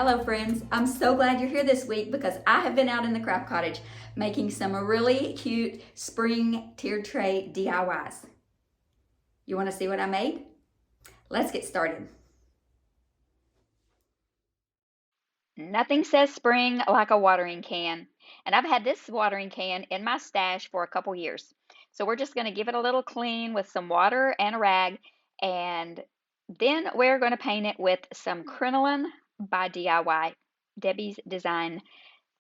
Hello friends, I'm so glad you're here this week because I have been out in the craft cottage making some really cute spring tiered tray DIYs. You want to see what I made? Let's get started. Nothing says spring like a watering can. And I've had this watering can in my stash for a couple years. So we're just going to give it a little clean with some water and a rag. And then we're going to paint it with some crinoline by DIY, Debbie's Design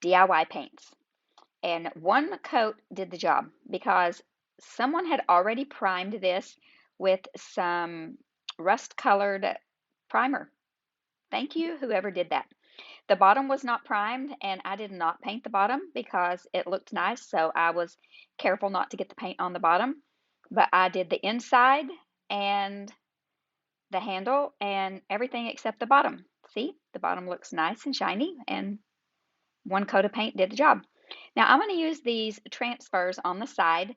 DIY paints. And one coat did the job because someone had already primed this with some rust colored primer. Thank you, whoever did that. The bottom was not primed, and I did not paint the bottom because it looked nice, so I was careful not to get the paint on the bottom. But I did the inside and the handle and everything except the bottom. See, the bottom looks nice and shiny, and one coat of paint did the job. Now I'm going to use these transfers on the side,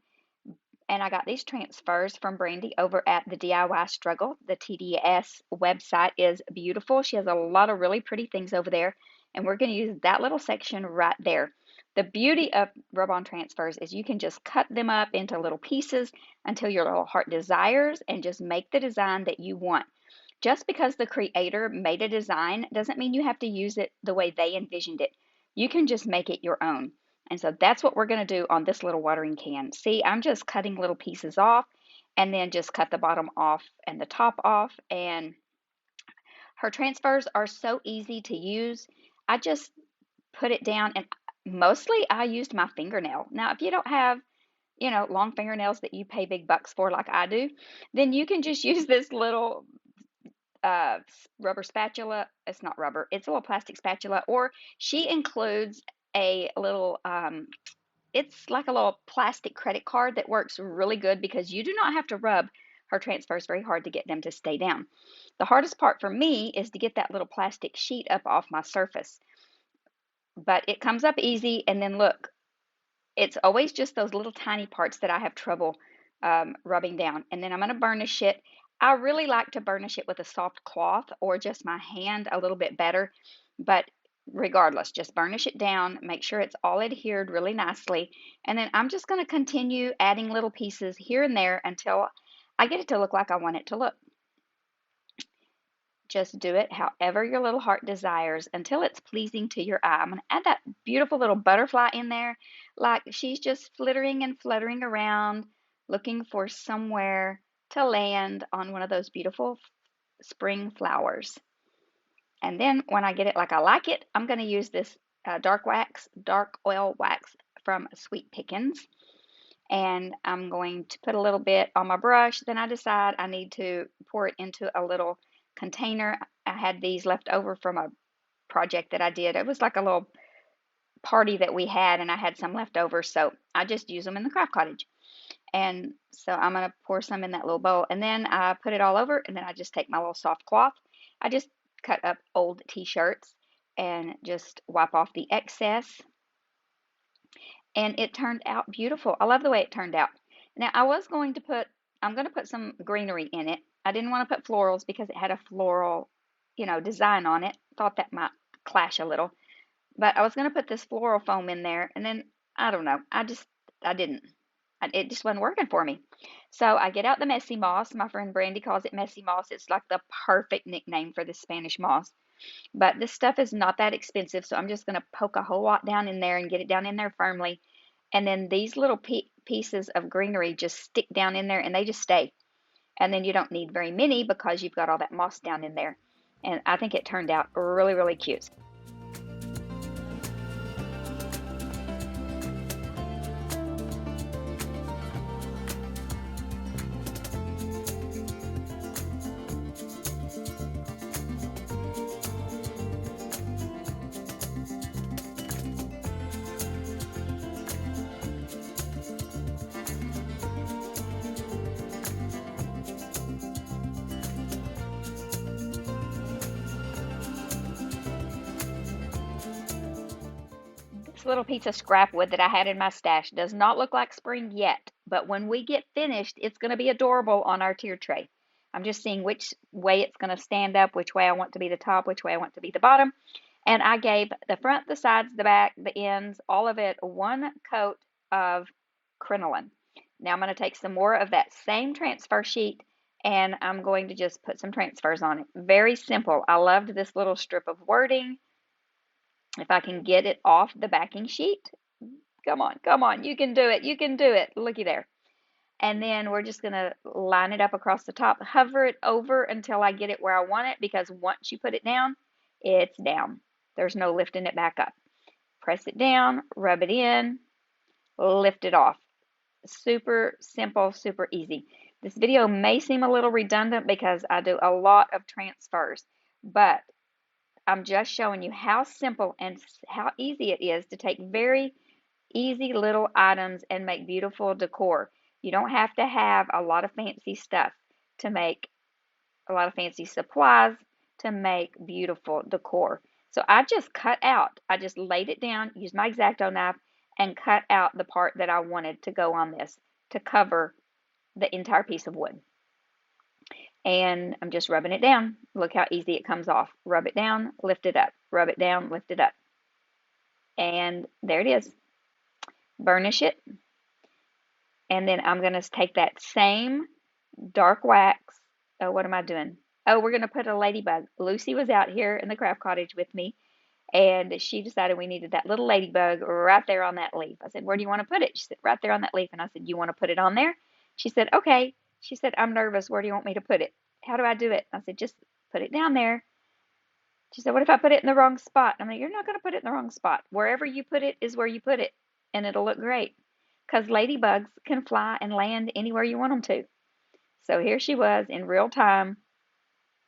and I got these transfers from Brandy over at the DIY Struggle. The TDS website is beautiful. She has a lot of really pretty things over there, and we're going to use that little section right there. The beauty of rub-on transfers is you can just cut them up into little pieces until your little heart desires and just make the design that you want. Just because the creator made a design doesn't mean you have to use it the way they envisioned it. You can just make it your own. And so that's what we're going to do on this little watering can. See, I'm just cutting little pieces off and then just cut the bottom off and the top off. And her transfers are so easy to use. I just put it down, and mostly I used my fingernail. Now, if you don't have, long fingernails that you pay big bucks for like I do, then you can just use this little uh, rubber spatula. It's not rubber, it's a little plastic spatula, or she includes a little, it's like a little plastic credit card that works really good because you do not have to rub her transfers very hard to get them to stay down. The hardest part for me is to get that little plastic sheet up off my surface, but it comes up easy. And then look, it's always just those little tiny parts that I have trouble rubbing down. And then I'm going to burnish it. I really like to burnish it with a soft cloth or just my hand a little bit better. But regardless, just burnish it down, make sure it's all adhered really nicely. And then I'm just going to continue adding little pieces here and there until I get it to look like I want it to look. Just do it however your little heart desires until it's pleasing to your eye. I'm going to add that beautiful little butterfly in there, like she's just flittering and fluttering around, looking for somewhere to land on one of those beautiful spring flowers. And then when I get it like I like it, I'm going to use this dark oil wax from Sweet Pickins. And I'm going to put a little bit on my brush. Then I decide I need to pour it into a little container. I had these left over from a project that I did. It was like a little party that we had, and I had some left over, so I just use them in the craft cottage. And so I'm going to pour some in that little bowl, and then I put it all over, and then I just take my little soft cloth. I just cut up old t-shirts and just wipe off the excess, and it turned out beautiful. I love the way it turned out. Now I'm going to put some greenery in it. I didn't want to put florals because it had a floral, design on it. Thought that might clash a little. But I was going to put this floral foam in there, and then I don't know. I didn't. It just wasn't working for me. So I get out the messy moss. My friend Brandy calls it messy moss. It's like the perfect nickname for this Spanish moss. But this stuff is not that expensive, so I'm just going to poke a whole lot down in there and get it down in there firmly. And then these little pieces of greenery just stick down in there, and they just stay. And then you don't need very many because you've got all that moss down in there. And I think it turned out really, really cute. This little piece of scrap wood that I had in my stash does not look like spring yet, but when we get finished, it's going to be adorable on our tier tray. I'm just seeing which way it's going to stand up, which way I want to be the top, which way I want to be the bottom. And I gave the front, the sides, the back, the ends, all of it one coat of crinoline. Now I'm going to take some more of that same transfer sheet and I'm going to just put some transfers on it. Very simple. I loved this little strip of wording. If I can get it off the backing sheet, come on, you can do it, you can do it. Looky there. And then we're just going to line it up across the top, hover it over until I get it where I want it, because once you put it down, it's down. There's no lifting it back up. Press it down, rub it in, lift it off. Super simple, super easy. This video may seem a little redundant because I do a lot of transfers, but I'm just showing you how simple and how easy it is to take very easy little items and make beautiful decor. You don't have to have a lot of fancy stuff to make, a lot of fancy supplies to make beautiful decor. So I just laid it down, used my X-Acto knife, and cut out the part that I wanted to go on this to cover the entire piece of wood. And I'm just rubbing it down. Look how easy it comes off. Rub it down, lift it up. Rub it down, lift it up. And there it is. Burnish it. And then I'm going to take that same dark wax. Oh, what am I doing? Oh, we're going to put a ladybug. Lucy was out here in the craft cottage with me, and she decided we needed that little ladybug right there on that leaf. I said, where do you want to put it? She said, right there on that leaf. And I said, you want to put it on there? She said, okay. She said, I'm nervous. Where do you want me to put it? How do I do it? I said, just put it down there. She said, what if I put it in the wrong spot? I'm like, you're not going to put it in the wrong spot. Wherever you put it is where you put it, and it'll look great. Because ladybugs can fly and land anywhere you want them to. So here she was in real time,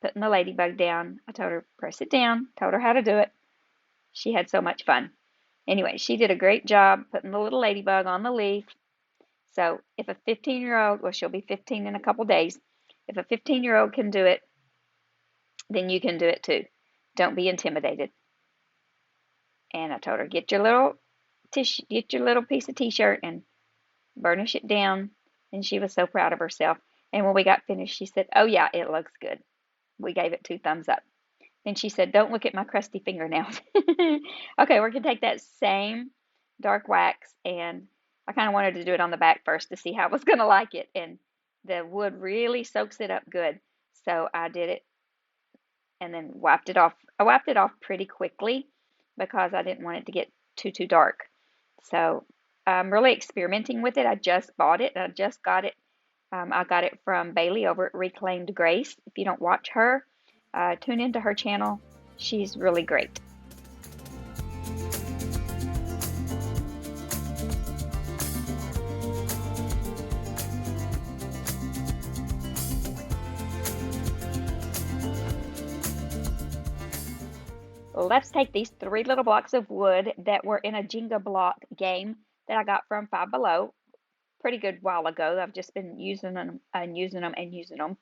putting the ladybug down. I told her, press it down, told her how to do it. She had so much fun. Anyway, she did a great job putting the little ladybug on the leaf. So if a 15-year-old, well, she'll be 15 in a couple days. If a 15-year-old can do it, then you can do it too. Don't be intimidated. And I told her, get your little piece of t-shirt and burnish it down. And she was so proud of herself. And when we got finished, she said, oh yeah, it looks good. We gave it 2 thumbs up. Then she said, don't look at my crusty fingernails. Okay, we're going to take that same dark wax, and I kind of wanted to do it on the back first to see how I was going to like it. And the wood really soaks it up good. So I did it and then wiped it off. I wiped it off pretty quickly because I didn't want it to get too dark. So I'm really experimenting with it. I just bought it. I just got it. I got it from Bailey over at Reclaimed Grace. If you don't watch her, tune into her channel. She's really great. Let's take these 3 little blocks of wood that were in a Jenga block game that I got from Five Below pretty good while ago. I've just been using them and using them and using them.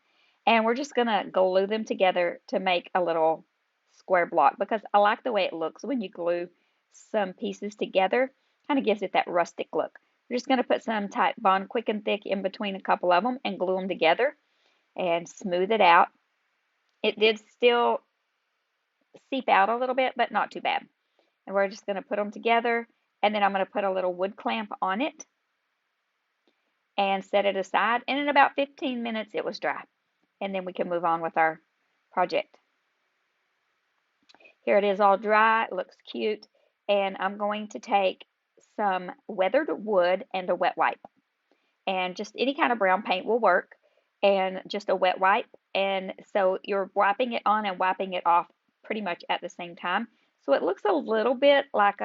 And we're just going to glue them together to make a little square block because I like the way it looks when you glue some pieces together. Kind of gives it that rustic look. We're just going to put some Type Bond Quick and Thick in between a couple of them and glue them together and smooth it out. It did still seep out a little bit, but not too bad. And we're just going to put them together, and then I'm going to put a little wood clamp on it and set it aside. And in about 15 minutes, it was dry. And then we can move on with our project. Here it is all dry. It looks cute. And I'm going to take some weathered wood and a wet wipe. And just any kind of brown paint will work. And just a wet wipe. And so you're wiping it on and wiping it off pretty much at the same time. So it looks a little bit like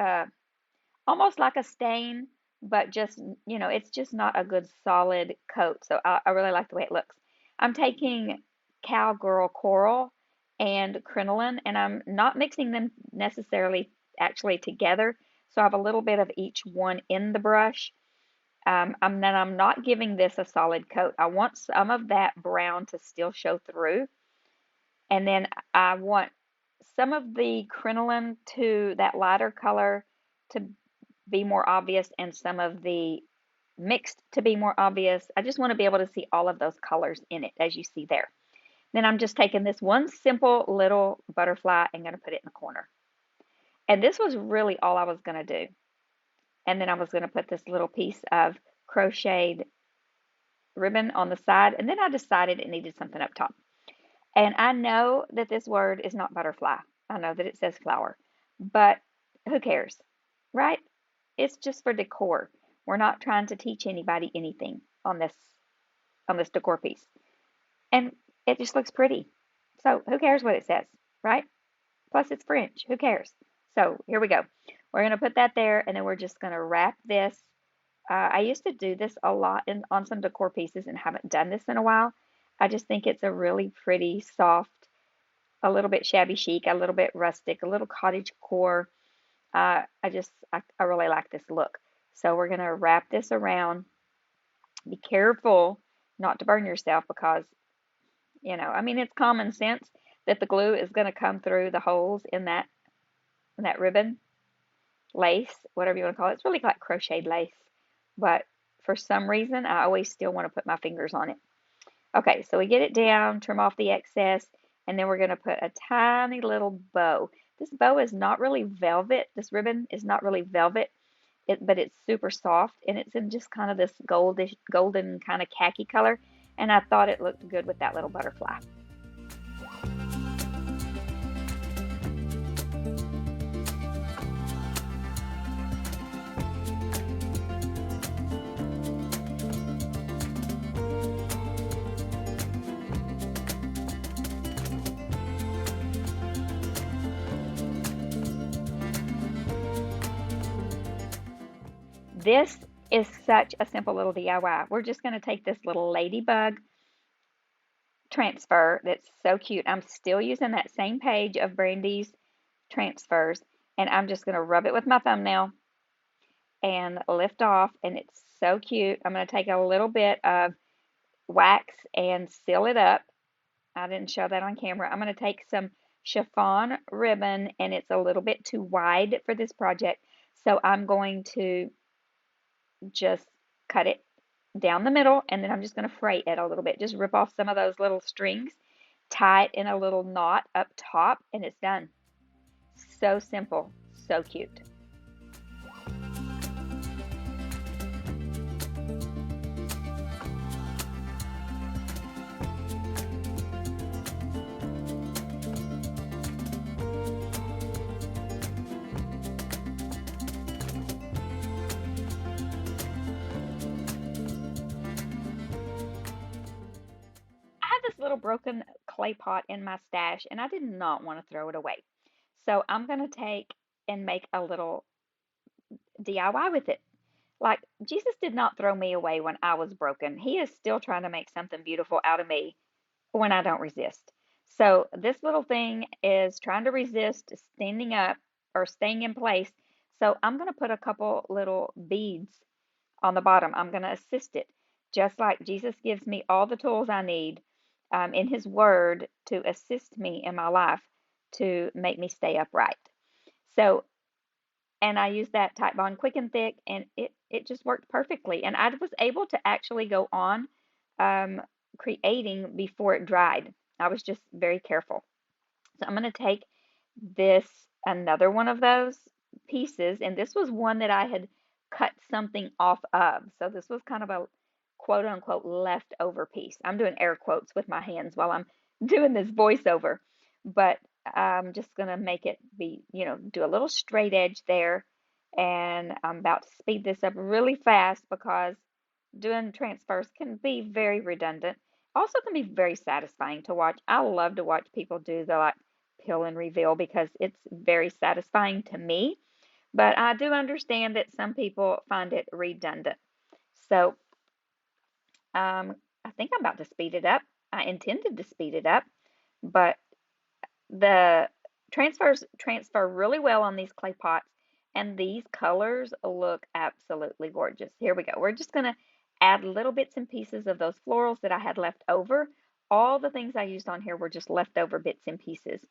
almost like a stain, but just, it's just not a good solid coat. So I really like the way it looks. I'm taking Cowgirl Coral and crinoline, and I'm not mixing them necessarily actually together. So I have a little bit of each one in the brush. Then I'm not giving this a solid coat. I want some of that brown to still show through. And then I want some of the crinoline to that lighter color to be more obvious and some of the mixed to be more obvious. I just want to be able to see all of those colors in it as you see there. Then I'm just taking this one simple little butterfly and going to put it in the corner. And this was really all I was going to do. And then I was going to put this little piece of crocheted ribbon on the side. And then I decided it needed something up top. And I know that this word is not butterfly. I know that it says flower, but who cares, right? It's just for decor. We're not trying to teach anybody anything on this decor piece. And it just looks pretty. So who cares what it says, right? Plus it's French. Who cares? So here we go. We're going to put that there, and then we're just going to wrap this. I used to do this a lot on some decor pieces and haven't done this in a while. I just think it's a really pretty, soft, a little bit shabby chic, a little bit rustic, a little cottagecore. I really like this look. So we're going to wrap this around. Be careful not to burn yourself because, I mean, it's common sense that the glue is going to come through the holes in that ribbon, lace, whatever you want to call it. It's really like crocheted lace, but for some reason, I always still want to put my fingers on it. Okay, so we get it down, trim off the excess, and then we're going to put a tiny little bow. This bow is not really velvet. This ribbon is not really velvet, but it's super soft, and it's in just kind of this golden kind of khaki color, and I thought it looked good with that little butterfly. This is such a simple little DIY. We're just going to take this little Ladybug transfer that's so cute. I'm still using that same page of Brandy's transfers, and I'm just going to rub it with my thumbnail and lift off, and it's so cute. I'm going to take a little bit of wax and seal it up. I didn't show that on camera. I'm going to take some chiffon ribbon, and it's a little bit too wide for this project, so I'm going to just cut it down the middle, and then I'm just going to fray it a little bit. Just rip off some of those little strings, tie it in a little knot up top, and it's done. So simple, so cute. This little broken clay pot in my stash, and I did not want to throw it away. So I'm going to take and make a little DIY with it. Like, Jesus did not throw me away when I was broken. He is still trying to make something beautiful out of me when I don't resist. So this little thing is trying to resist standing up or staying in place. So I'm going to put a couple little beads on the bottom. I'm going to assist it, just like Jesus gives me all the tools I need in His Word to assist me in my life to make me stay upright. So, and I used that Titebond Quick and Thick, and it just worked perfectly. And I was able to actually go on creating before it dried. I was just very careful. So I'm going to take another one of those pieces, and this was one that I had cut something off of. So this was kind of a quote unquote leftover piece. I'm doing air quotes with my hands while I'm doing this voiceover, but I'm just going to make it be, do a little straight edge there. And I'm about to speed this up really fast because doing transfers can be very redundant. Also can be very satisfying to watch. I love to watch people do the like peel and reveal because it's very satisfying to me. But I do understand that some people find it redundant. So I think I'm about to speed it up. I intended to speed it up, but the transfers transfer really well on these clay pots, and these colors look absolutely gorgeous. Here we go. We're just going to add little bits and pieces of those florals that I had left over. All the things I used on here were just leftover bits and pieces.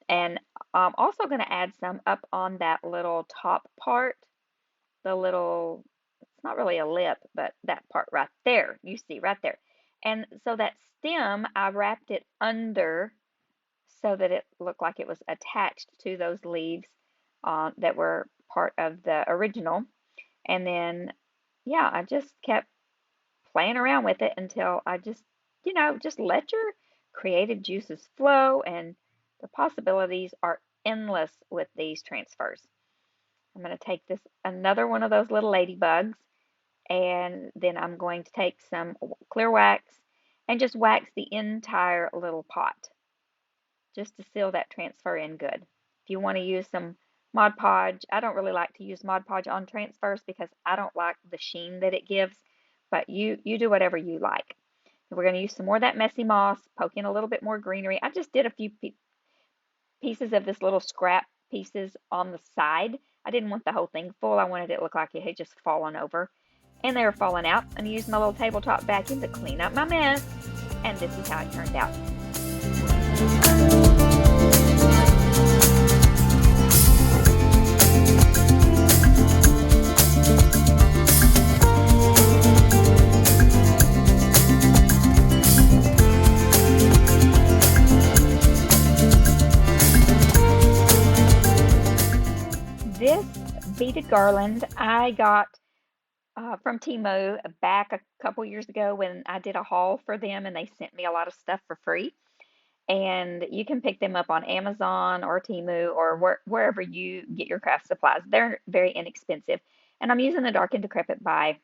And I'm also going to add some up on that little top part, the little, it's not really a lip, but that part right there, you see right there. And so that stem, I wrapped it under so that it looked like it was attached to those leaves. that were part of the original. And then, yeah, I just kept playing around with it until I just, just let your creative juices flow, and the possibilities are endless with these transfers. I'm going to take another one of those little ladybugs, and then I'm going to take some clear wax and just wax the entire little pot just to seal that transfer in good. If you want to use some Mod Podge, I don't really like to use Mod Podge on transfers because I don't like the sheen that it gives, but you do whatever you like. We're going to use some more of that messy moss, poke in a little bit more greenery. I just did a few pieces of this little scrap pieces on the side. I didn't want the whole thing full. I wanted it to look like it had just fallen over. And they were falling out. And I used my little tabletop vacuum to clean up my mess. And this is how it turned out. This beaded garland I got from Temu back a couple years ago when I did a haul for them, and they sent me a lot of stuff for free. And you can pick them up on Amazon or Temu or wherever you get your craft supplies. They're very inexpensive. And I'm using the Dark and Decrepit by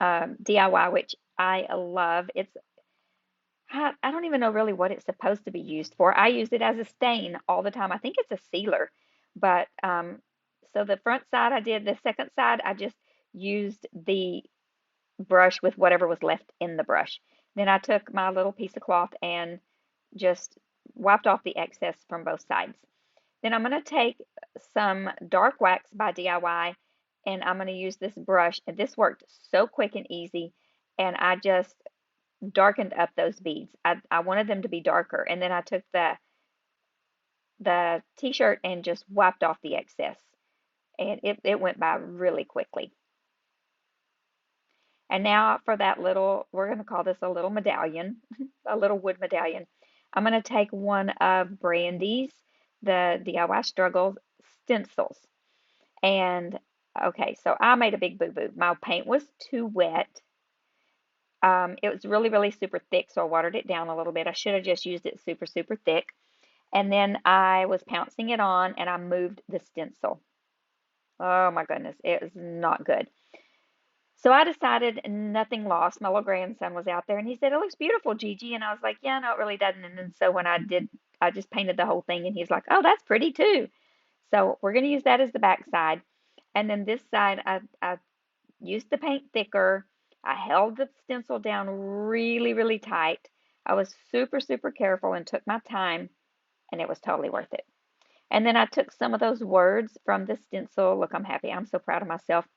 DIY, which I love. I don't even know really what it's supposed to be used for. I use it as a stain all the time. I think it's a sealer. But so the front side I did. The second side I just used the brush with whatever was left in the brush. Then I took my little piece of cloth and just wiped off the excess from both sides. Then I'm going to take some dark wax by DIY, and I'm going to use this brush. And this worked so quick and easy, and I just darkened up those beads. I wanted them to be darker, and then I took the t-shirt and just wiped off the excess, and it went by really quickly. And now for that little, we're going to call this a little medallion, a little wood medallion. I'm going to take one of Brandy's, the DIY Struggles stencils. And okay, so I made a big boo-boo. My paint was too wet. It was really, really super thick, so I watered it down a little bit. I should have just used it super, super thick. And then I was pouncing it on, and I moved the stencil. Oh my goodness, it was not good. So I decided nothing lost. My little grandson was out there, and he said, "It looks beautiful, Gigi." And I was like, "Yeah, no, it really doesn't." And then so when I did, I just painted the whole thing, and he's like, "Oh, that's pretty too." So we're going to use that as the back side. And then this side, I used the paint thicker. I held the stencil down really, really tight. I was super, super careful and took my time, and it was totally worth it. And then I took some of those words from the stencil. Look, I'm happy. I'm so proud of myself.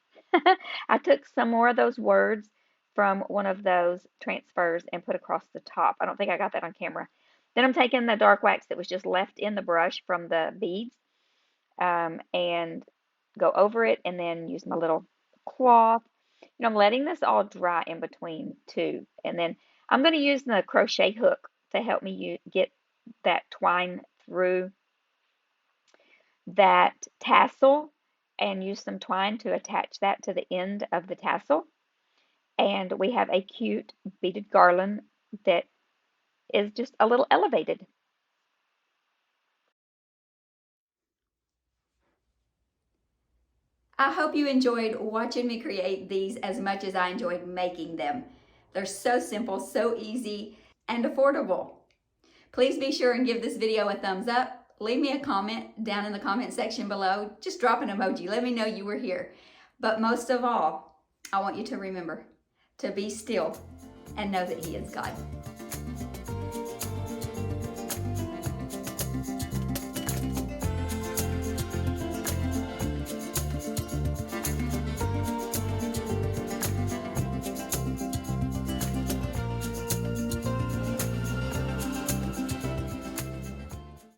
I took some more of those words from one of those transfers and put across the top. I don't think I got that on camera. Then I'm taking the dark wax that was just left in the brush from the beads and go over it, and then use my little cloth. I'm letting this all dry in between too. And then I'm going to use the crochet hook to help me get that twine through that tassel, and use some twine to attach that to the end of the tassel. And we have a cute beaded garland that is just a little elevated. I hope you enjoyed watching me create these as much as I enjoyed making them. They're so simple, so easy, and affordable. Please be sure and give this video a thumbs up. Leave me a comment down in the comment section below. Just drop an emoji. Let me know you were here. But most of all, I want you to remember to be still and know that He is God.